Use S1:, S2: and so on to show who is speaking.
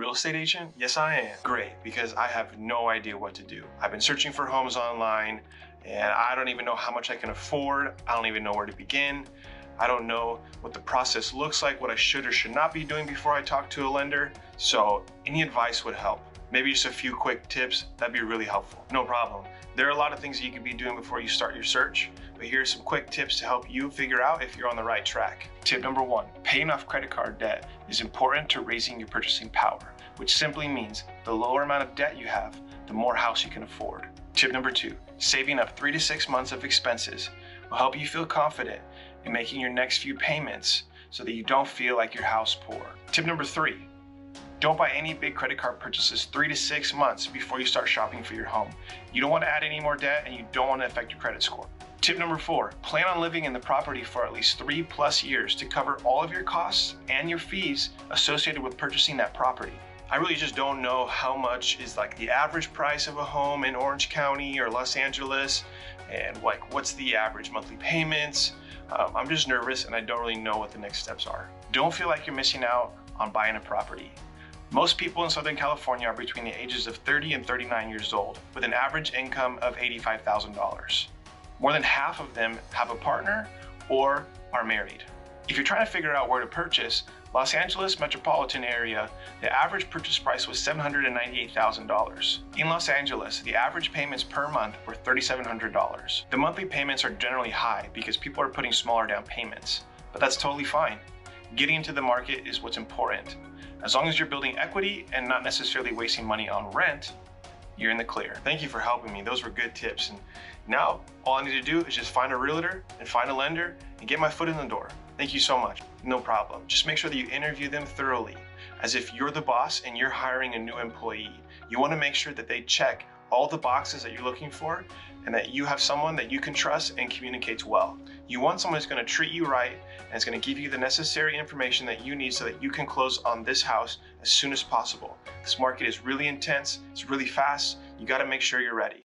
S1: real estate agent? Yes, I am. Great, because I have no idea what to do. I've been searching for homes online and I don't even know how much I can afford. I don't even know where to begin. I don't know what the process looks like, what I should or should not be doing before I talk to a lender. So any advice would help. Maybe just a few quick tips, that'd be really helpful. No problem. There are a lot of things that you could be doing before you start your search, but here's some quick tips to help you figure out if you're on the right track. Tip number 1, paying off credit card debt is important to raising your purchasing power, which simply means the lower amount of debt you have, the more house you can afford. Tip number 2, saving up 3 to 6 months of expenses will help you feel confident in making your next few payments so that you don't feel like you're house poor. Tip number 3, don't buy any big credit card purchases 3 to 6 months before you start shopping for your home. You don't want to add any more debt and you don't want to affect your credit score. Tip number 4, plan on living in the property for at least 3+ years to cover all of your costs and your fees associated with purchasing that property. I really just don't know how much is like the average price of a home in Orange County or Los Angeles, and like what's the average monthly payments. I'm just nervous and I don't really know what the next steps are. Don't feel like you're missing out on buying a property. Most people in Southern California are between the ages of 30 and 39 years old with an average income of $85,000. More than half of them have a partner or are married. If you're trying to figure out where to purchase, Los Angeles metropolitan area, the average purchase price was $798,000. In Los Angeles, the average payments per month were $3,700. The monthly payments are generally high because people are putting smaller down payments, but that's totally fine. Getting into the market is what's important. As long as you're building equity and not necessarily wasting money on rent, you're in the clear. Thank you for helping me. Those were good tips. And now all I need to do is just find a realtor and find a lender and get my foot in the door. Thank you so much. No problem. Just make sure that you interview them thoroughly, as if you're the boss and you're hiring a new employee. You want to make sure that they check all the boxes that you're looking for and that you have someone that you can trust and communicates well. You want someone who's going to treat you right and is going to give you the necessary information that you need so that you can close on this house as soon as possible. This market is really intense, it's really fast, you got to make sure you're ready.